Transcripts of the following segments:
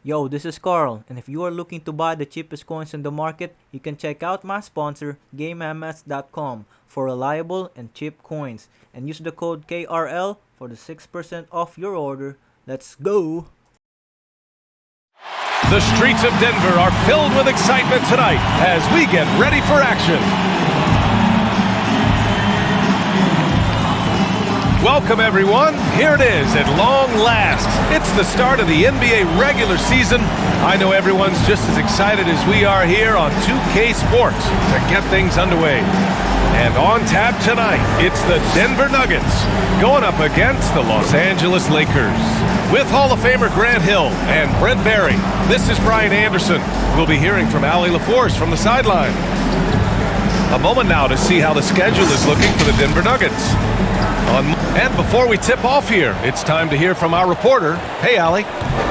Yo, this is Carl, and if you are looking to buy the cheapest coins in the market, you can check out my sponsor, GameMS.com, for reliable and cheap coins, and use the code KRL for the 6% off your order. Let's go! The streets of Denver are filled with excitement tonight as we get ready for action. Welcome, everyone. Here it is at long last. It's the start of the NBA regular season. I know everyone's just as excited as we are here on 2K Sports to get things underway. And on tap tonight, it's the Denver Nuggets going up against the Los Angeles Lakers. With Hall of Famer Grant Hill and Brent Barry, this is Brian Anderson. We'll be hearing from Allie LaForce from the sideline. A moment now to see how the schedule is looking for the Denver Nuggets. And before we tip off here, it's time to hear from our reporter. Hey, Allie.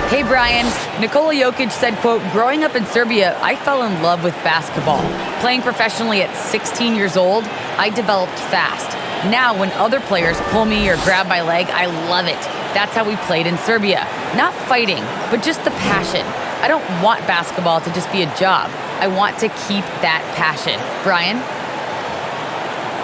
Hey, Brian. Nikola Jokic said, quote, "Growing up in Serbia, I fell in love with basketball. Playing professionally at 16 years old, I developed fast. Now, when other players pull me or grab my leg, I love it. That's how we played in Serbia. Not fighting, but just the passion. I don't want basketball to just be a job. I want to keep that passion." Brian?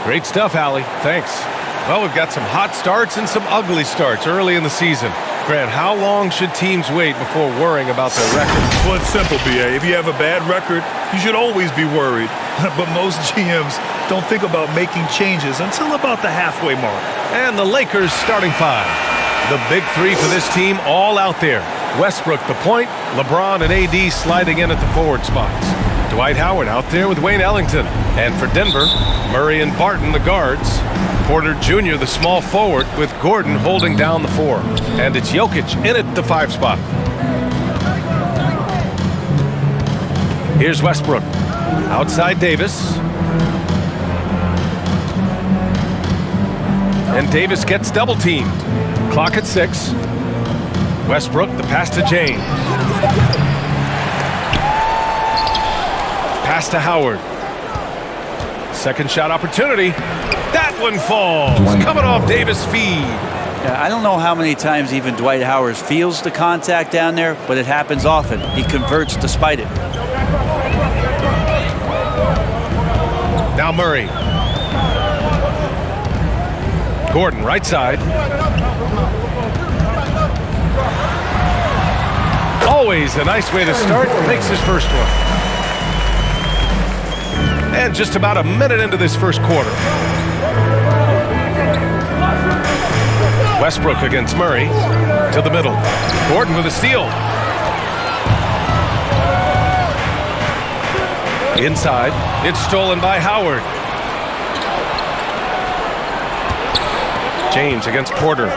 Great stuff, Allie. Thanks. Well, we've got some hot starts and some ugly starts early in the season. Grant, how long should teams wait before worrying about their record? Well, it's simple, B.A. If you have a bad record, you should always be worried. But most GMs don't think about making changes until about the halfway mark. And the Lakers starting five. The big three for this team all out there. Westbrook the point, LeBron and AD sliding in at the forward spots. Dwight Howard out there with Wayne Ellington. And for Denver, Murray and Barton the guards. Porter Jr. the small forward with Gordon holding down the four. And it's Jokic in at the 5 spot. Here's Westbrook. Outside Davis. And Davis gets double teamed. Clock at 6. Westbrook, the pass to James. Pass to Howard. Second shot opportunity. That one falls. Coming off Davis' feed. Yeah, I don't know how many times even Dwight Howard feels the contact down there, but it happens often. He converts despite it. Now Murray. Gordon, right side. Always a nice way to start. Makes his first one. And just about a minute into this first quarter. Westbrook against Murray. To the middle. Gordon with a steal. Inside. It's stolen by Howard. James against Porter.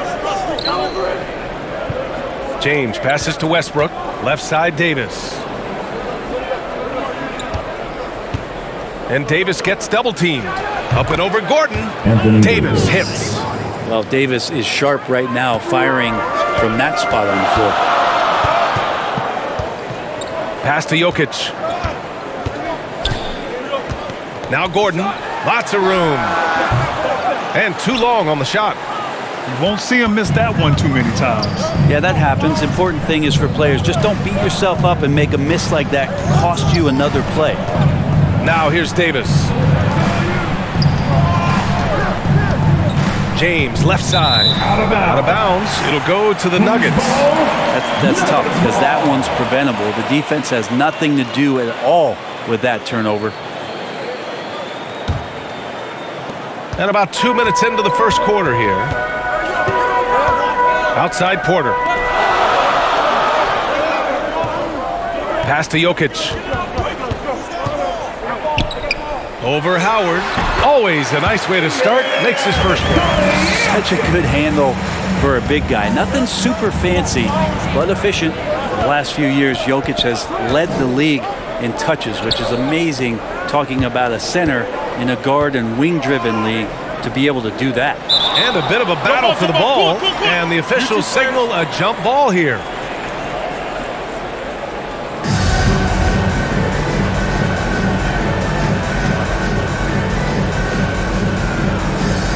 James passes to Westbrook. Left side Davis. And Davis gets double teamed. Up and over Gordon. Davis hits. Well, Davis is sharp right now, firing from that spot on the floor. Pass to Jokic. Now Gordon. Lots of room. And too long on the shot. You won't see him miss that one too many times. Yeah, that happens. Important thing is for players, just don't beat yourself up and make a miss like that cost you another play. Now here's Davis. James, left side. Out of bounds. It'll go to the Nuggets. That's tough because that one's preventable. The defense has nothing to do at all with that turnover. And about 2 minutes into the first quarter here. Outside Porter. Pass to Jokic. Over Howard. Always a nice way to start. Makes his first one. Such a good handle for a big guy. Nothing super fancy, but efficient. The last few years, Jokic has led the league in touches, which is amazing, talking about a center in a guard and wing-driven league to be able to do that. And a bit of a battle for the ball, and the officials signal a jump ball here.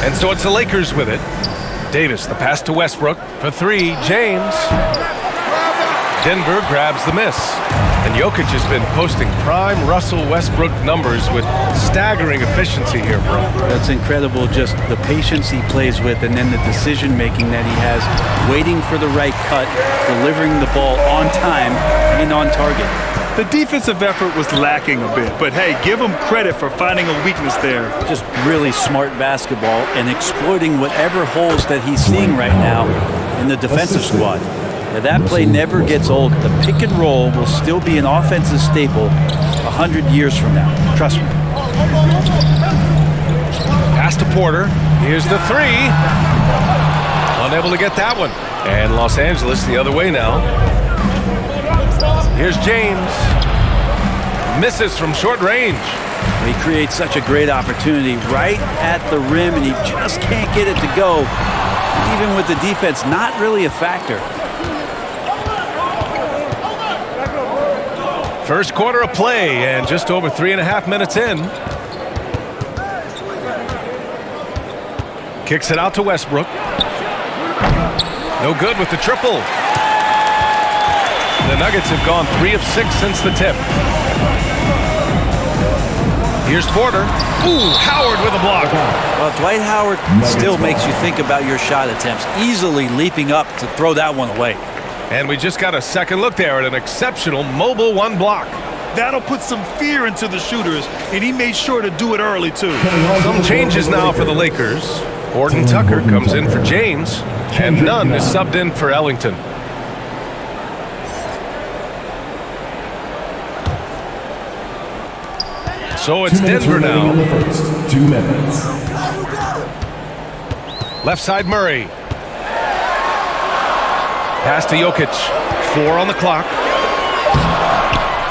And so it's the Lakers with it. Davis, the pass to Westbrook for 3. James. Denver grabs the miss. And Jokic has been posting prime Russell Westbrook numbers with staggering efficiency here, bro. That's incredible, just the patience he plays with and then the decision-making that he has, waiting for the right cut, delivering the ball on time and on target. The defensive effort was lacking a bit, but hey, give him credit for finding a weakness there. Just really smart basketball and exploiting whatever holes that he's seeing right now in the defensive squad. Now, that play never gets old. The pick and roll will still be an offensive staple 100 years from now. Trust me. Pass to Porter. Here's the three. Unable to get that one. And Los Angeles the other way now. Here's James. Misses from short range. He creates such a great opportunity right at the rim, and he just can't get it to go. Even with the defense not really a factor. First quarter of play, and just over 3.5 minutes in. Kicks it out to Westbrook. No good with the triple. The Nuggets have gone 3 of 6 since the tip. Here's Porter. Ooh, Howard with a block. Well, Dwight Howard still makes you think about your shot attempts, easily leaping up to throw that one away. And we just got a second look there at an exceptional mobile one block. That'll put some fear into the shooters, and he made sure to do it early, too. Some changes now for the Lakers. Gordon Tucker comes in for James, and Nunn is subbed in for Ellington. So it's Denver now. Left side Murray. Pass to Jokic. 4 on the clock.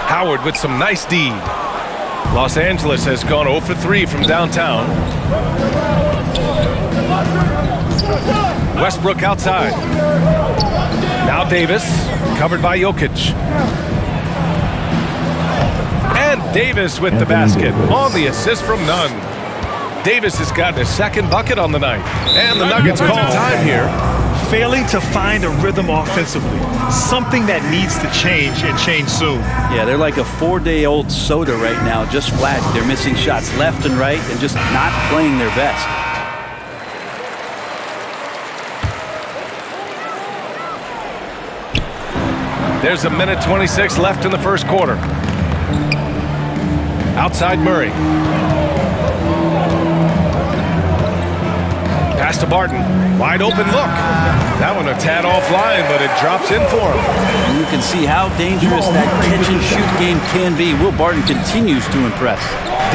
Howard with some nice D. Los Angeles has gone 0 for 3 from downtown. Westbrook outside. Now Davis, covered by Jokic. And Davis with the basket on the assist from Nunn. Davis has gotten his second bucket on the night. And the Nuggets call time here. Failing to find a rhythm offensively. Something that needs to change and change soon. Yeah, they're like a 4-day-old soda right now, just flat. They're missing shots left and right and just not playing their best. There's a minute 26 left in the first quarter. Outside Murray. Pass to Barton. Wide open look. That one a tad offline, but it drops in for him. And you can see how dangerous that catch-and-shoot game can be. Will Barton continues to impress.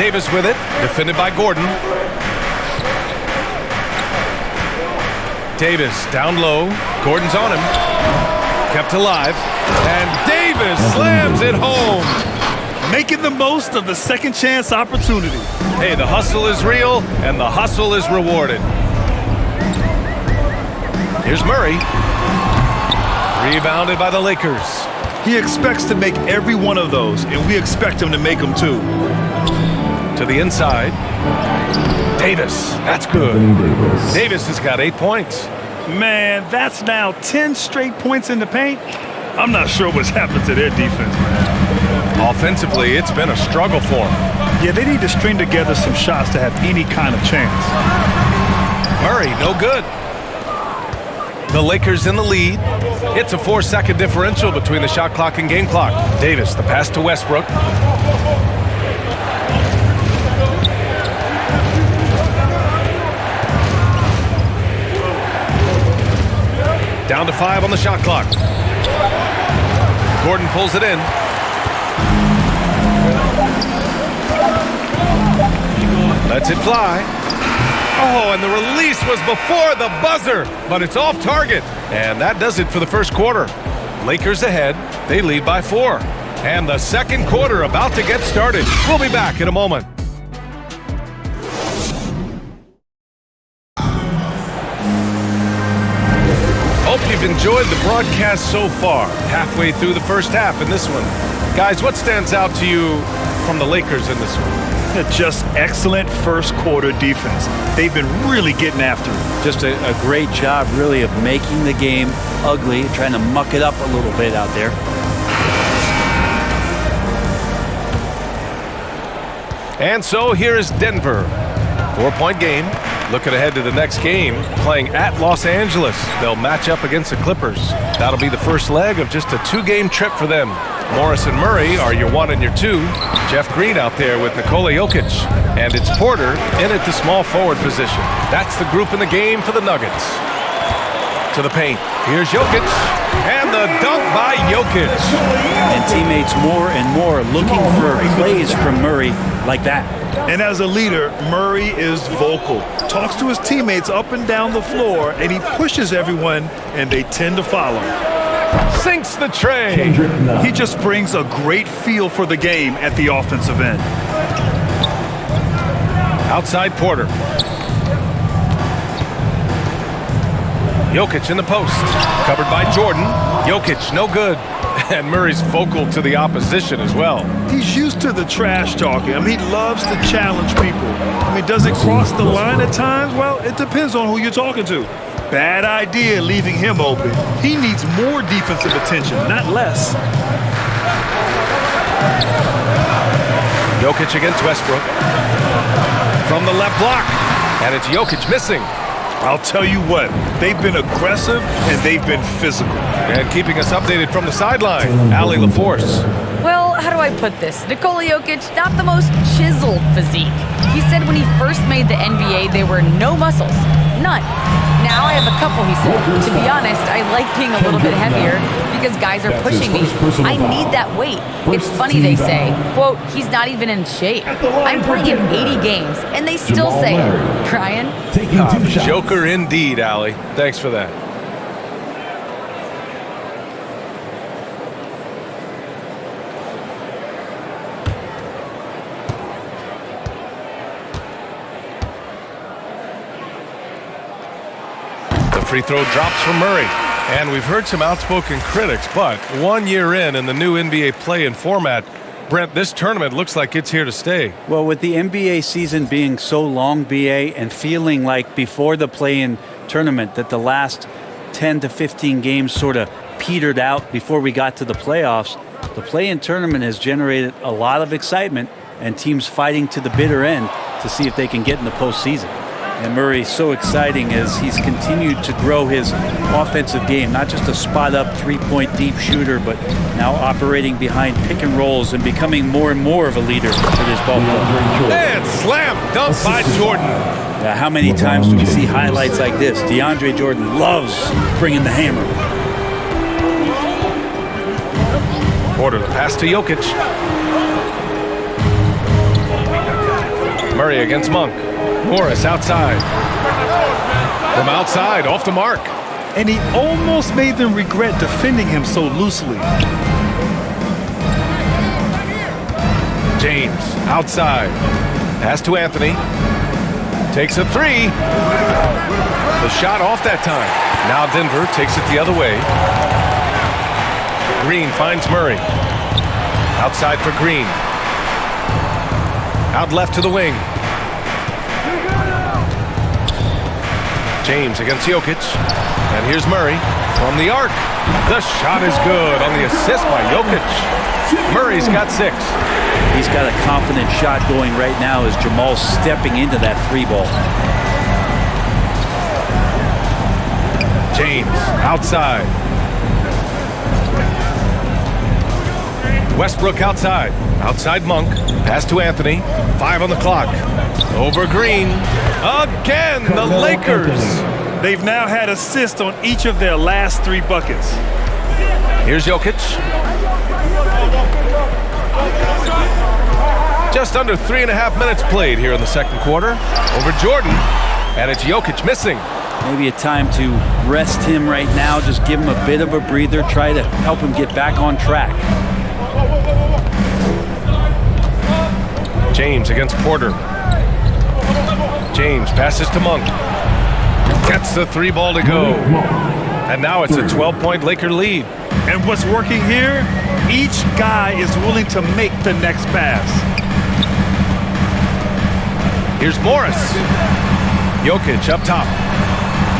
Davis with it, defended by Gordon. Davis down low. Gordon's on him. Kept alive. And Davis slams it home. Making the most of the second chance opportunity. Hey, the hustle is real, and the hustle is rewarded. Here's Murray. Rebounded by the Lakers. He expects to make every one of those, and we expect him to make them too. To the inside. Davis. That's good. Davis has got 8 points. Man, that's now 10 straight points in the paint. I'm not sure what's happened to their defense, man. Offensively, it's been a struggle for them. Yeah, they need to string together some shots to have any kind of chance. Murray, no good. The Lakers in the lead. It's a 4-second differential between the shot clock and game clock. Davis, the pass to Westbrook. Down to 5 on the shot clock. Gordon pulls it in. Lets it fly. Oh, and the release was before the buzzer, but it's off target. And that does it for the first quarter. Lakers ahead. They lead by 4. And the second quarter about to get started. We'll be back in a moment. Hope you've enjoyed the broadcast so far. Halfway through the first half in this one. Guys, what stands out to you from the Lakers in this one? Just excellent first quarter defense. They've been really getting after it. Just a great job, really, of making the game ugly, trying to muck it up a little bit out there. And so here is Denver. 4-point game. Looking ahead to the next game, playing at Los Angeles. They'll match up against the Clippers. That'll be the first leg of just a 2-game trip for them. Morris and Murray are your 1 and your 2. Jeff Green out there with Nikola Jokic. And it's Porter in at the small forward position. That's the group in the game for the Nuggets. To the paint. Here's Jokic. And the dunk by Jokic. And teammates more and more looking for plays from Murray like that. And as a leader, Murray is vocal. Talks to his teammates up and down the floor, and he pushes everyone, and they tend to follow. Sinks the tray. He just brings a great feel for the game at the offensive end. Outside Porter. Jokic in the post. Covered by Jordan. Jokic, no good. And Murray's vocal to the opposition as well. He's used to the trash talking. I mean, he loves to challenge people. I mean, does it cross the line at times? Well, it depends on who you're talking to. Bad idea leaving him open. He needs more defensive attention, not less. Jokic against Westbrook. From the left block. And it's Jokic missing. I'll tell you what, they've been aggressive and they've been physical. And keeping us updated from the sideline, Allie LaForce. Well, how do I put this? Nikola Jokic, not the most chiseled physique. He said when he first made the NBA, there were no muscles. None. Now I have a couple, he said. To be honest, I like being a little bit heavier because guys are pushing me. I need that weight. It's funny they say, quote, he's not even in shape. I'm playing in 80 games, and they still say it. Brian? Joker indeed, Allie. Thanks for that. Free throw drops from Murray. And we've heard some outspoken critics, but 1 year in the new NBA play-in format, Brent, this tournament looks like it's here to stay. Well, with the NBA season being so long, BA, and feeling like before the play-in tournament that the last 10 to 15 games sort of petered out before we got to the playoffs, the play-in tournament has generated a lot of excitement and teams fighting to the bitter end to see if they can get in the postseason. And Murray's so exciting as he's continued to grow his offensive game, not just a spot-up three-point deep shooter, but now operating behind pick and rolls and becoming more and more of a leader for this ball club. And slam dunk by Jordan. How many times do we see highlights like this? DeAndre Jordan loves bringing the hammer. Porter, the pass to Jokic. Murray against Monk. Morris outside. From outside, off the mark. And he almost made them regret defending him so loosely. James outside. Pass to Anthony. Takes a three. The shot off that time. Now Denver takes it the other way. Green finds Murray. Outside for Green. Out left to the wing. James against Jokic. And here's Murray from the arc. The shot is good on the assist by Jokic. Murray's got 6. He's got a confident shot going right now as Jamal's stepping into that three ball. James outside. Westbrook outside. Outside Monk. Pass to Anthony. 5 on the clock. Over Green. Again, the Lakers. They've now had assists on each of their last 3 buckets. Here's Jokic. Just under 3.5 minutes played here in the second quarter. Over Jordan. And it's Jokic missing. Maybe a time to rest him right now. Just give him a bit of a breather. Try to help him get back on track. James against Porter. James passes to Monk. Gets the 3 ball to go. And now it's a 12-point Laker lead. And what's working here? Each guy is willing to make the next pass. Here's Morris. Jokic up top.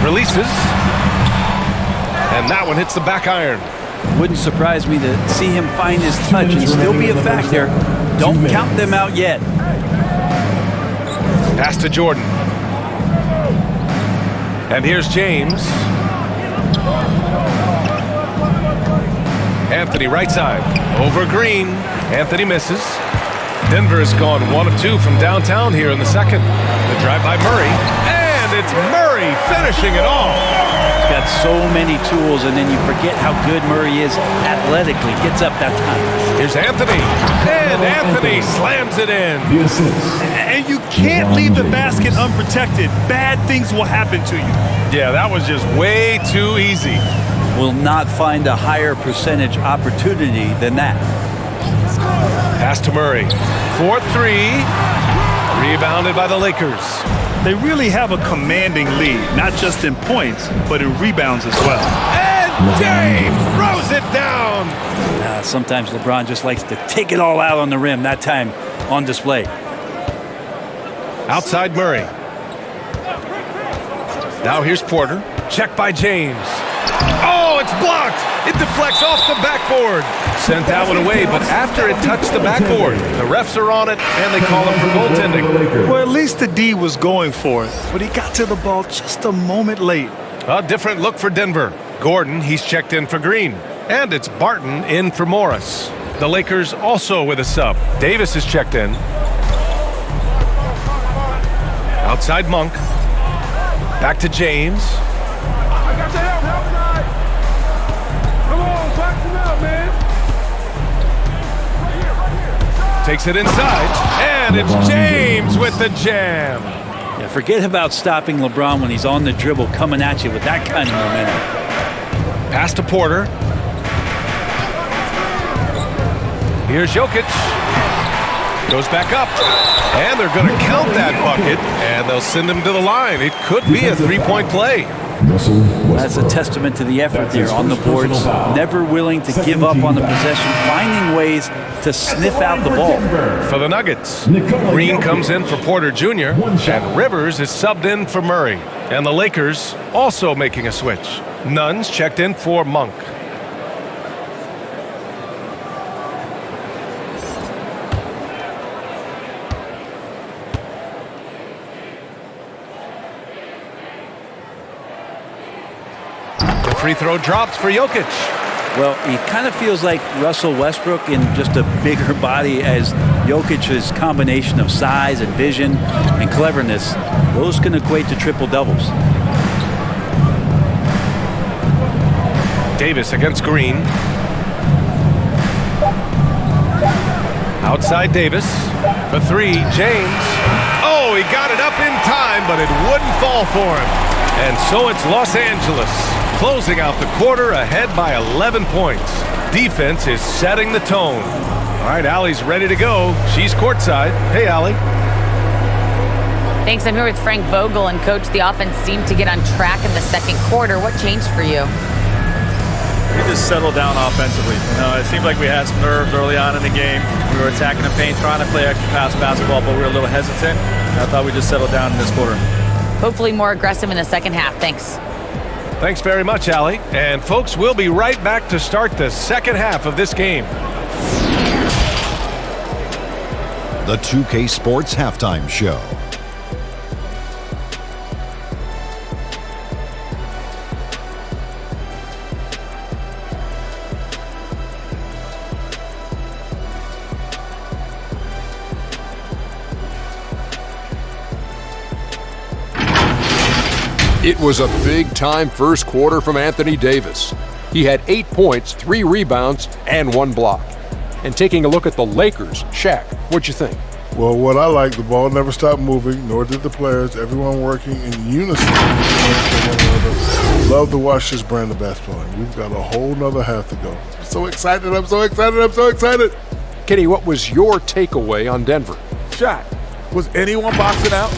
Releases. And that one hits the back iron. Wouldn't surprise me to see him find his touch and still be a factor. Don't count them out yet. Pass to Jordan. And here's James. Anthony right side. Over Green. Anthony misses. Denver has gone 1 of 2 from downtown here in the second. The drive by Murray. And it's Murray finishing it off. He's got so many tools, and then you forget how good Murray is athletically. Gets up that time. Here's Anthony. And Anthony slams it in. And you can't leave the basket unprotected. Bad things will happen to you. Yeah, that was just way too easy. Will not find a higher percentage opportunity than that. Pass to Murray. 4-3. Rebounded by the Lakers. They really have a commanding lead, not just in points, but in rebounds as well. And James throws it down. Sometimes LeBron just likes to take it all out on the rim. That time on display. Outside Murray. Now here's Porter. Check by James. Oh, it's blocked. It deflects off the backboard. Sent that one away, but after it touched the backboard, the refs are on it, and they call him for goaltending. Well, at least the D was going for it, but he got to the ball just a moment late. A different look for Denver. Gordon, he's checked in for Green. And it's Barton in for Morris. The Lakers also with a sub. Davis is checked in. Outside Monk. Back to James. I got the help side. Come on, box him out, man. Right here. Takes it inside. And it's James with the jam. Yeah, forget about stopping LeBron when he's on the dribble coming at you with that kind of momentum. Pass to Porter. Here's Jokic. Goes back up. And they're going to count that bucket. And they'll send him to the line. It could be a three-point play. That's a testament to the effort there on the boards. Never willing to give up on the possession. Finding ways to sniff out the ball. For the Nuggets, Green comes in for Porter Jr. And Rivers is subbed in for Murray. And the Lakers also making a switch. Nunn's checked in for Monk. The free throw drops for Jokic. Well, he kind of feels like Russell Westbrook in just a bigger body, as Jokic's combination of size and vision and cleverness, those can equate to triple doubles. Davis against Green. Outside Davis for three. James. Oh, he got it up in time, but it wouldn't fall for him. And so it's Los Angeles closing out the quarter ahead by 11 points. Defense is setting the tone. All right, Allie's ready to go. She's courtside. Hey, Allie. Thanks. I'm here with Frank Vogel, and Coach, the offense seemed to get on track in the second quarter. What changed for you? We just settled down offensively. It seemed like we had some nerves early on in the game. We were attacking the paint, trying to play extra pass basketball, but we were a little hesitant. I thought we just settled down in this quarter. Hopefully more aggressive in the second half. Thanks. Thanks very much, Allie. And folks, we'll be right back to start the second half of this game. The 2K Sports Halftime Show. It was a big-time first quarter from Anthony Davis. He had 8 points, 3 rebounds, and 1 block. And taking a look at the Lakers, Shaq, what'd you think? Well, what I like, the ball never stopped moving, nor did the players. Everyone working in unison. Love to watch this brand of basketball. We've got a whole nother half to go. I'm so excited, I'm so excited, I'm so excited. Kenny, what was your takeaway on Denver? Shot. Was anyone boxing out?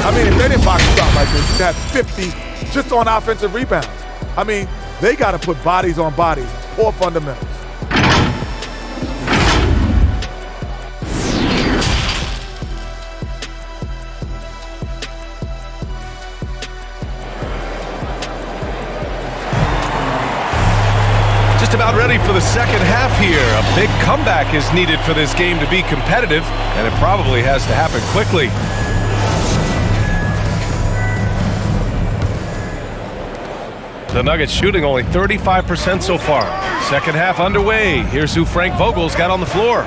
I mean, if they didn't box us out like this, you'd have 50 just on offensive rebounds. I mean, they got to put bodies on bodies, poor fundamentals. Just about ready for the second half here. A big comeback is needed for this game to be competitive, and it probably has to happen quickly. The Nuggets shooting only 35% so far. Second half underway. Here's who Frank Vogel's got on the floor.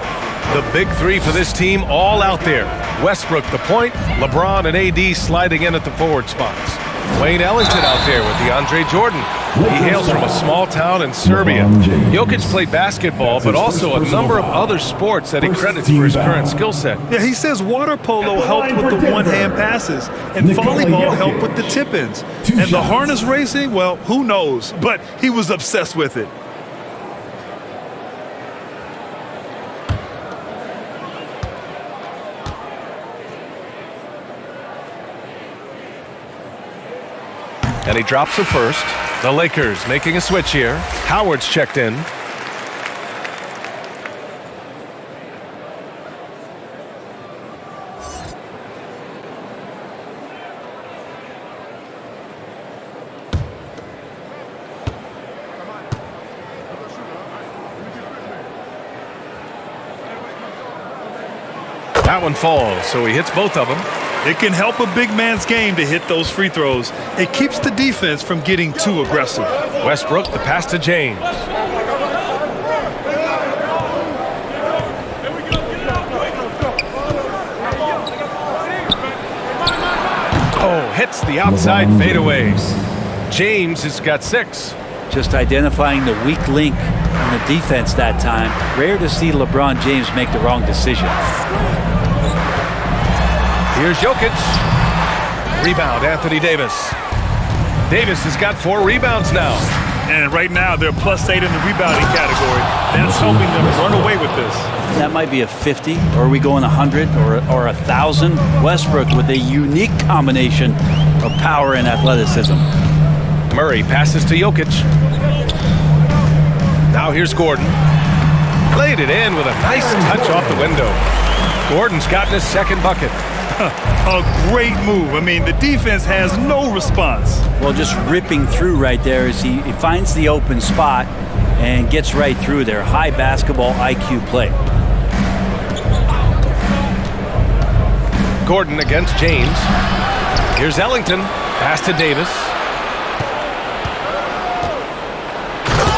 The big three for this team all out there. Westbrook the point, LeBron and AD sliding in at the forward spots. Wayne Ellington out there with DeAndre Jordan. He hails from a small town in Serbia. Jokic played basketball, but also a number of other sports that he credits for his current skill set. Yeah, he says water polo helped with the one-hand passes, and volleyball helped with the tip-ins. And the harness racing, well, who knows? But he was obsessed with it. And he drops the first. The Lakers making a switch here. Howard's checked in. That one falls, so he hits both of them. It can help a big man's game to hit those free throws. It keeps the defense from getting too aggressive. Westbrook, the pass to James. Oh, hits the outside fadeaways. James has got 6. Just identifying the weak link in the defense that time. Rare to see LeBron James make the wrong decision. Here's Jokic. Rebound, Anthony Davis. Davis has got 4 rebounds now. And right now, they're +8 in the rebounding category. That's helping them run away with this. That might be a 50, or are we going 100 or 1,000? Westbrook with a unique combination of power and athleticism. Murray passes to Jokic. Now here's Gordon. Played it in with a nice touch off the window. Gordon's gotten his second bucket. A great move. I mean, the defense has no response. Well, just ripping through right there as he finds the open spot and gets right through there. High basketball IQ play. Gordon against James. Here's Ellington. Pass to Davis.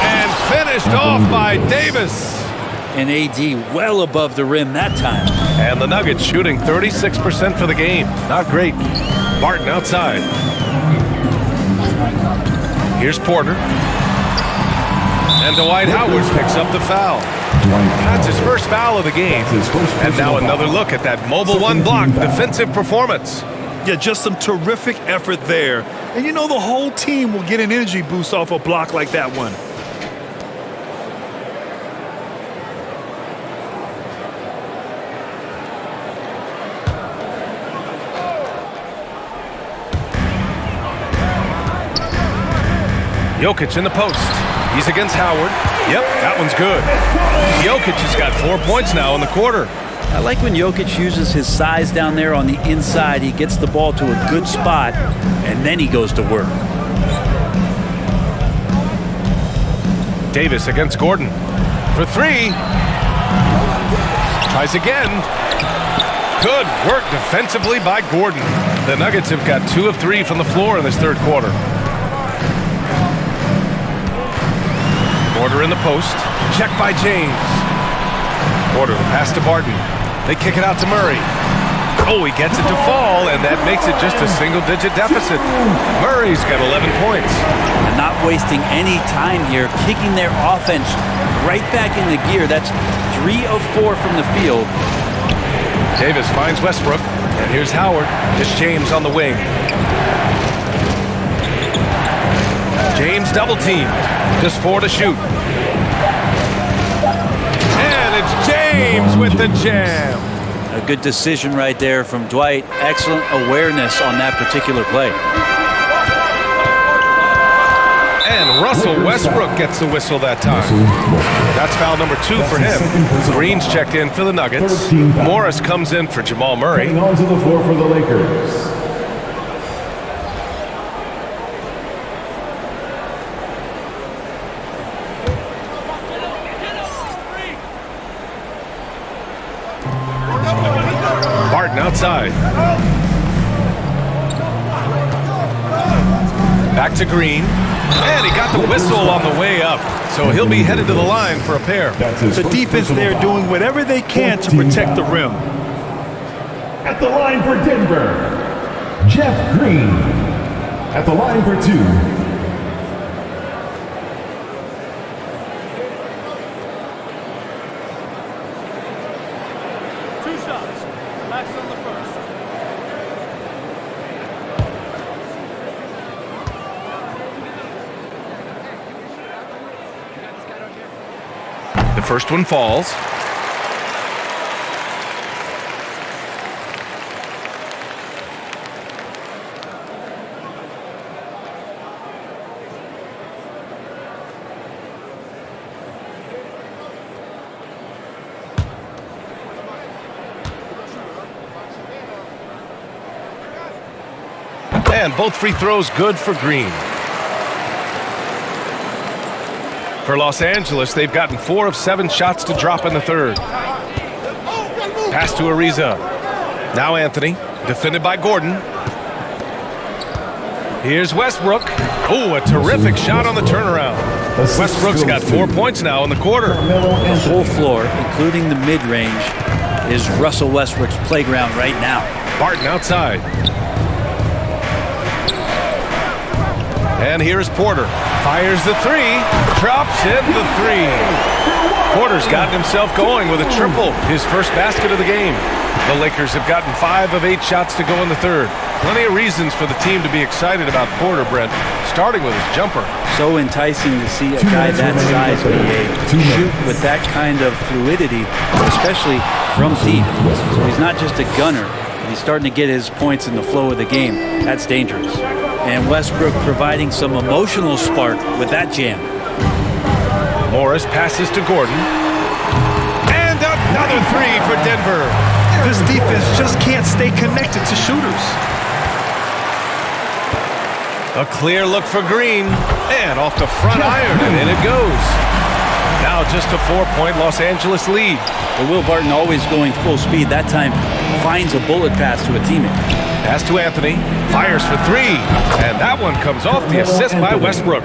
And finished off by Davis. And AD well above the rim that time. And the Nuggets shooting 36% for the game. Not great. Barton outside. Here's Porter. And Dwight Howard picks up the foul. That's his first foul of the game. And now another look at that mobile one block defensive performance. Yeah, just some terrific effort there. And you know the whole team will get an energy boost off a block like that one. Jokic in the post. He's against Howard. Yep, that one's good. Jokic has got 4 points now in the quarter. I like when Jokic uses his size down there on the inside. He gets the ball to a good spot, and then he goes to work. Davis against Gordon. For 3. Tries again. Good work defensively by Gordon. The Nuggets have got 2 of 3 from the floor in this third quarter. Porter in the post. Check by James. Porter, the pass to Barton. They kick it out to Murray. Oh, he gets it to fall, and that makes it just a single-digit deficit. Murray's got 11 points. And not wasting any time here, kicking their offense right back into gear. That's 3 of 4 from the field. Davis finds Westbrook, and here's Howard. It's James on the wing. James double-teamed. Just 4 to shoot. And it's James with the jam. A good decision right there from Dwight. Excellent awareness on that particular play. And Russell Westbrook gets the whistle that time. That's foul number 2 for him. Green's checked in for the Nuggets. Morris comes in for Jamal Murray. Onto the floor for the Lakers. Outside. Back to Green. And he got the whistle on the way up. So he'll be headed to the line for a pair. The defense there doing whatever they can to protect the rim. At the line for Denver, Jeff Green. At the line for 2. The first one falls. And both free throws good for Green. For Los Angeles, they've gotten 4 of 7 shots to drop in the third. Pass to Ariza. Now Anthony, defended by Gordon. Here's Westbrook. Oh, a terrific shot on the turnaround. Westbrook's got 4 points now in the quarter. The whole floor, including the mid-range, is Russell Westbrook's playground right now. Barton outside. And here's Porter. Fires the 3. Drops in the 3. Porter's gotten himself going with a triple, his first basket of the game. The Lakers have gotten 5 of 8 shots to go in the third. Plenty of reasons for the team to be excited about Porter, Brent, starting with his jumper. So enticing to see a guy that size be a shoot with that kind of fluidity, especially from deep. So he's not just a gunner, but he's starting to get his points in the flow of the game. That's dangerous. And Westbrook providing some emotional spark with that jam. Morris passes to Gordon. And another 3 for Denver. This defense just can't stay connected to shooters. A clear look for Green. And off the front iron, and in it goes. Now just a 4-point Los Angeles lead. But Will Barton, always going full speed, that time finds a bullet pass to a teammate. Pass to Anthony. Fires for 3. And that one comes off the assist by Westbrook.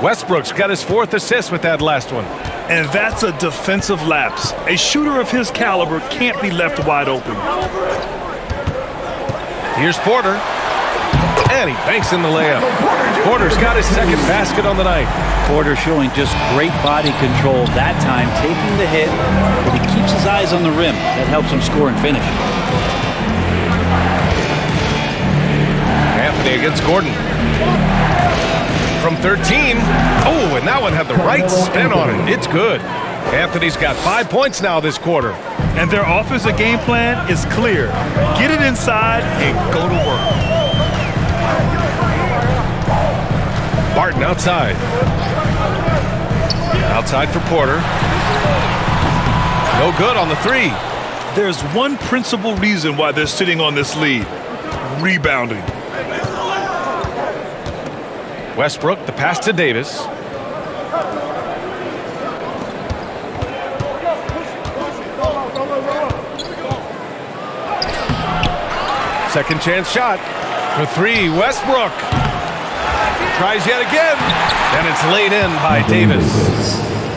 Westbrook's got his 4th assist with that last one. And that's a defensive lapse. A shooter of his caliber can't be left wide open. Here's Porter. And he banks in the layup. Porter's got his 2nd basket on the night. Porter showing just great body control that time, taking the hit, but he keeps his eyes on the rim. That helps him score and finish. Anthony against Gordon. From 13. Oh, and that one had the right spin on it. It's good. Anthony's got 5 points now this quarter. And their offensive game plan is clear. Get it inside and go to work. Barton outside. Outside for Porter. No good on the 3. There's one principal reason why they're sitting on this lead. Rebounding. Westbrook, the pass to Davis. Second chance shot for 3. Westbrook tries yet again, and it's laid in by Davis.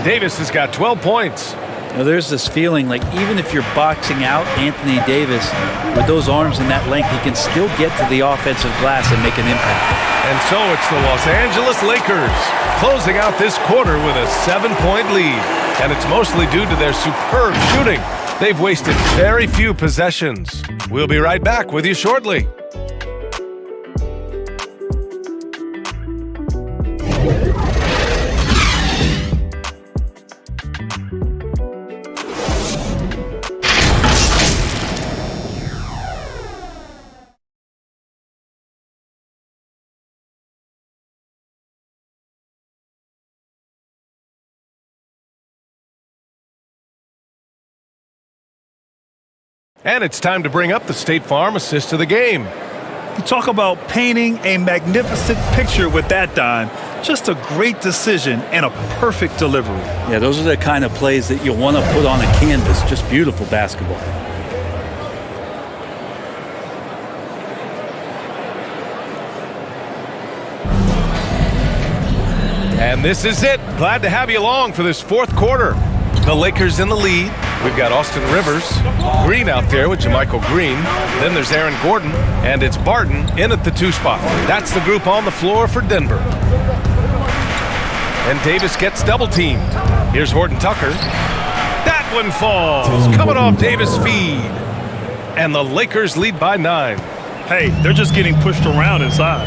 Davis has got 12 points. Now there's this feeling like even if you're boxing out Anthony Davis with those arms and that length, he can still get to the offensive glass and make an impact. And so it's the Los Angeles Lakers closing out this quarter with a 7-point lead. And it's mostly due to their superb shooting. They've wasted very few possessions. We'll be right back with you shortly. And it's time to bring up the State Farm assist of the game. You talk about painting a magnificent picture with that dime. Just a great decision and a perfect delivery. Yeah, those are the kind of plays that you want to put on a canvas. Just beautiful basketball. And this is it. Glad to have you along for this fourth quarter. The Lakers in the lead. We've got Austin Rivers, Green out there with JaMychal Green. Then there's Aaron Gordon, and it's Barton in at the 2 spot. That's the group on the floor for Denver. And Davis gets double teamed. Here's Horton Tucker. That one falls, coming off Davis' feed. And the Lakers lead by 9. Hey, they're just getting pushed around inside.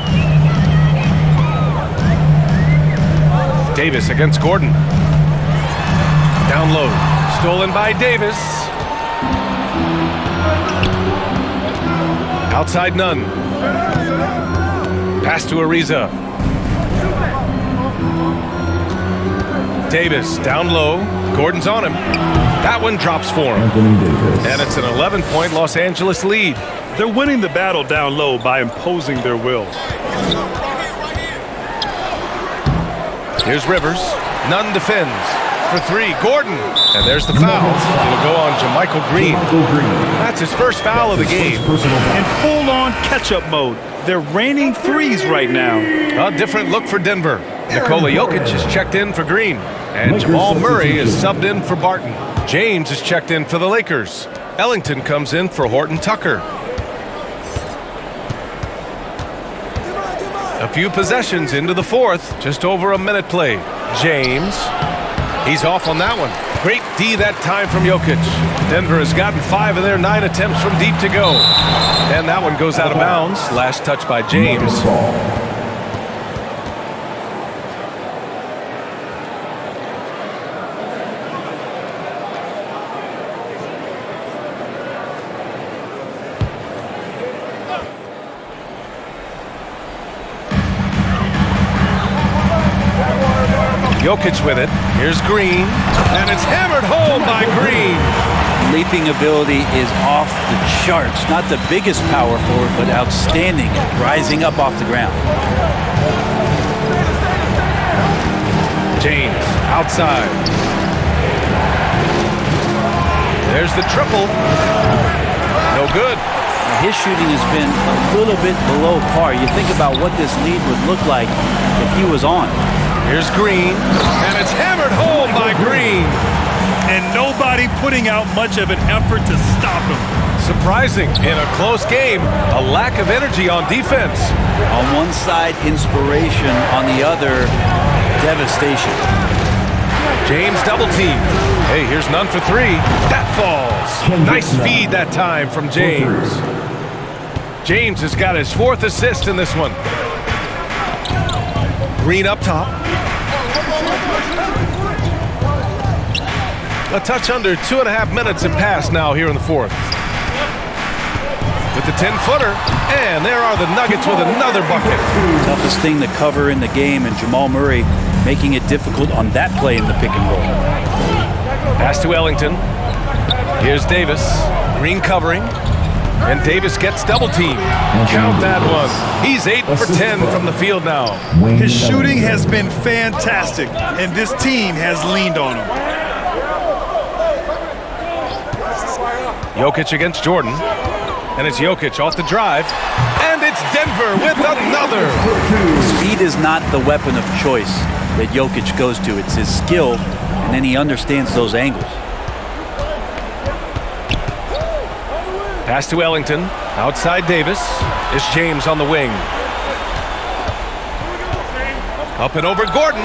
Davis against Gordon. Down low, stolen by Davis. Outside Nunn. Pass to Ariza. Davis down low. Gordon's on him. That one drops for him. And it's an 11-point Los Angeles lead. They're winning the battle down low by imposing their will. Here's Rivers. Nunn defends. For 3, Gordon. And there's the foul. It'll go on JaMychal Green. That's his first foul of the game. In full-on catch-up mode. They're raining threes right now. A different look for Denver. Nikola Jokic is checked in for Green. And Jamal Murray is subbed in for Barton. James is checked in for the Lakers. Ellington comes in for Horton Tucker. A few possessions into the fourth. Just over a minute played. James. He's off on that one. Great D that time from Jokic. Denver has gotten 5 of their 9 attempts from deep to go. And that one goes out of bounds. Last touch by James. Jokic with it. Here's Green. And it's hammered home by Green. Leaping ability is off the charts. Not the biggest power forward, but outstanding at rising up off the ground. James outside. There's the triple. No good. His shooting has been a little bit below par. You think about what this lead would look like if he was on. Here's Green, and it's hammered home by Green. And nobody putting out much of an effort to stop him. Surprising, in a close game, a lack of energy on defense. On one side, inspiration. On the other, devastation. James double teamed. Hey, here's Nunn for 3. That falls. Nice feed that time from James. James has got his 4th assist in this one. Green up top. A touch under 2.5 minutes have passed now here in the fourth. With the 10-footer, and there are the Nuggets with another bucket. Toughest thing to cover in the game, and Jamal Murray making it difficult on that play in the pick and roll. Pass to Ellington. Here's Davis. Green covering. And Davis gets double teamed. Count that one. He's 8 for 10 from the field now. His shooting has been fantastic, and this team has leaned on him. Jokic against Jordan. And it's Jokic off the drive. And it's Denver with another. Speed is not the weapon of choice that Jokic goes to. It's his skill, and then he understands those angles. Pass to Ellington. Outside Davis. It's James on the wing. Up and over Gordon.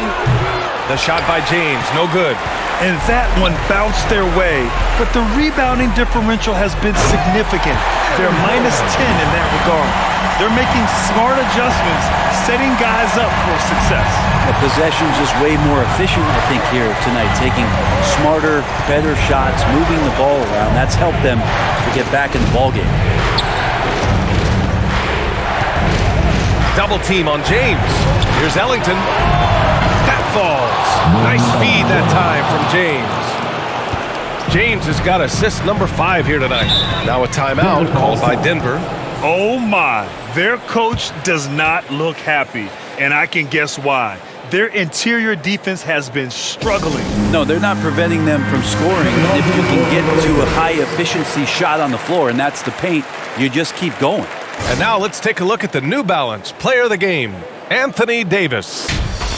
The shot by James, no good. And that one bounced their way. But the rebounding differential has been significant. They're -10 in that regard. They're making smart adjustments, setting guys up for success. The possession's just way more efficient, I think, here tonight. Taking smarter, better shots, moving the ball around. That's helped them to get back in the ballgame. Double team on James. Here's Ellington. That falls. Nice feed that time from James. James has got assist number 5 here tonight. Now a timeout called by Denver. Oh my, their coach does not look happy, and I can guess why. Their interior defense has been struggling. No, they're not preventing them from scoring. If you can get to a high-efficiency shot on the floor, and that's the paint, you just keep going. And now let's take a look at the New Balance Player of the Game, Anthony Davis.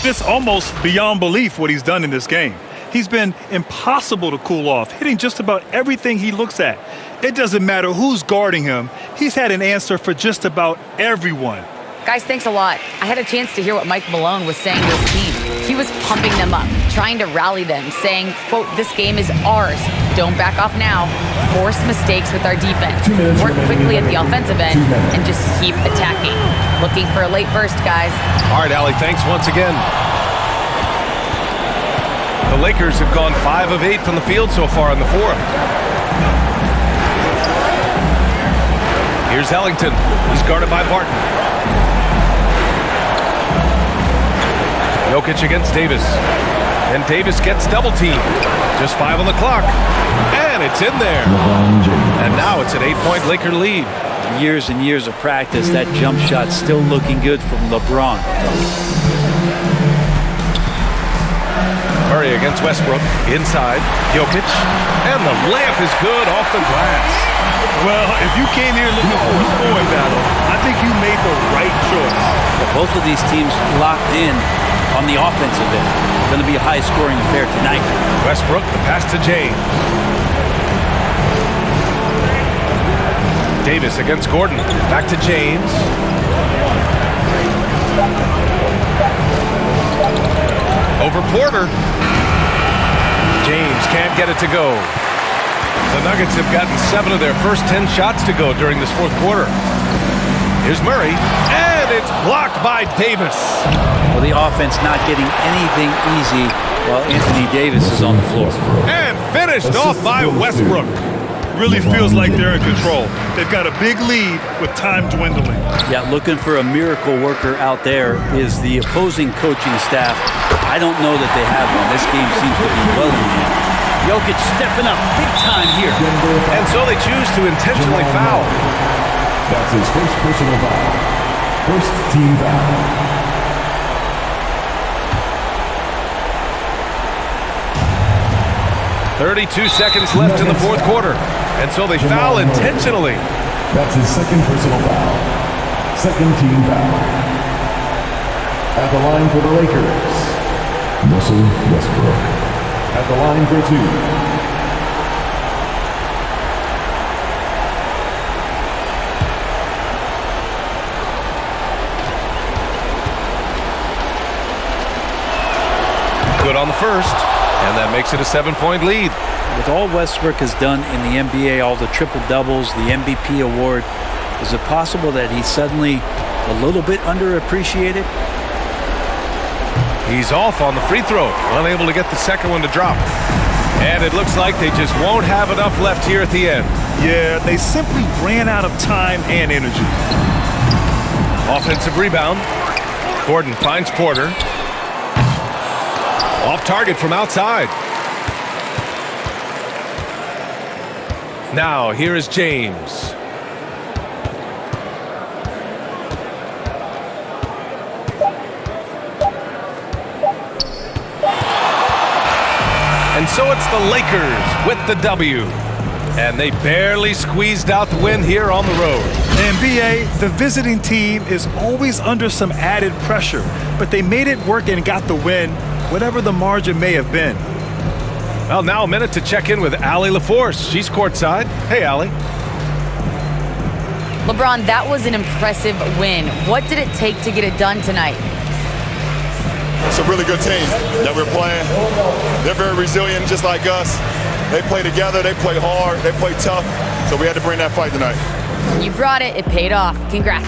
It's almost beyond belief what he's done in this game. He's been impossible to cool off, hitting just about everything he looks at. It doesn't matter who's guarding him. He's had an answer for just about everyone. Guys, thanks a lot. I had a chance to hear what Mike Malone was saying to his team. He was pumping them up, trying to rally them, saying, quote, "This game is ours. Don't back off now. Force mistakes with our defense. Work quickly at the offensive end and just keep attacking." Looking for a late burst, guys. All right, Allie, thanks once again. The Lakers have gone 5 of 8 from the field so far in the fourth. Here's Ellington. He's guarded by Barton. Jokic against Davis. And Davis gets double teamed. Just 5 on the clock. And it's in there. And now it's an 8-point Laker lead. Years and years of practice, that jump shot still looking good from LeBron. Murray against Westbrook. Inside. Jokic. And the layup is good off the glass. Well, if you came here looking for a scoring battle, I think you made the right choice. Both of these teams locked in on the offensive end. Going to be a high-scoring affair tonight. Westbrook, the pass to James. Davis against Gordon. Back to James. Over Porter. James can't get it to go. The Nuggets have gotten 7 of their first 10 shots to go during this fourth quarter. Here's Murray, and it's blocked by Davis. Well, the offense not getting anything easy while Anthony Davis is on the floor. And finished off by Westbrook. Really feels like they're in control. They've got a big lead with time dwindling. Yeah, looking for a miracle worker out there is the opposing coaching staff. I don't know that they have one. This game seems to be well in hand. Jokic stepping up big time here. And so they choose to intentionally foul. That's his first personal foul. First team foul. 32 seconds left in the fourth quarter. And so they foul intentionally. That's his second personal foul. Second team foul. At the line for the Lakers, Russell Westbrook. At the line for 2. Good on the first, and that makes it a 7-point lead. With all Westbrook has done in the NBA, all the triple-doubles, the MVP award, is it possible that he's suddenly a little bit underappreciated? He's off on the free throw, unable to get the second one to drop. And it looks like they just won't have enough left here at the end. Yeah, they simply ran out of time and energy. Offensive rebound. Gordon finds Porter. Off target from outside. Now, here is James. And so it's the Lakers with the W. And they barely squeezed out the win here on the road. And BA, the visiting team is always under some added pressure, but they made it work and got the win, whatever the margin may have been. Well, now a minute to check in with Allie LaForce. She's courtside. Hey, Allie. LeBron, that was an impressive win. What did it take to get it done tonight? It's a really good team that we're playing. They're very resilient, just like us. They play together, they play hard, they play tough. So we had to bring that fight tonight. You brought it. It paid off. Congrats.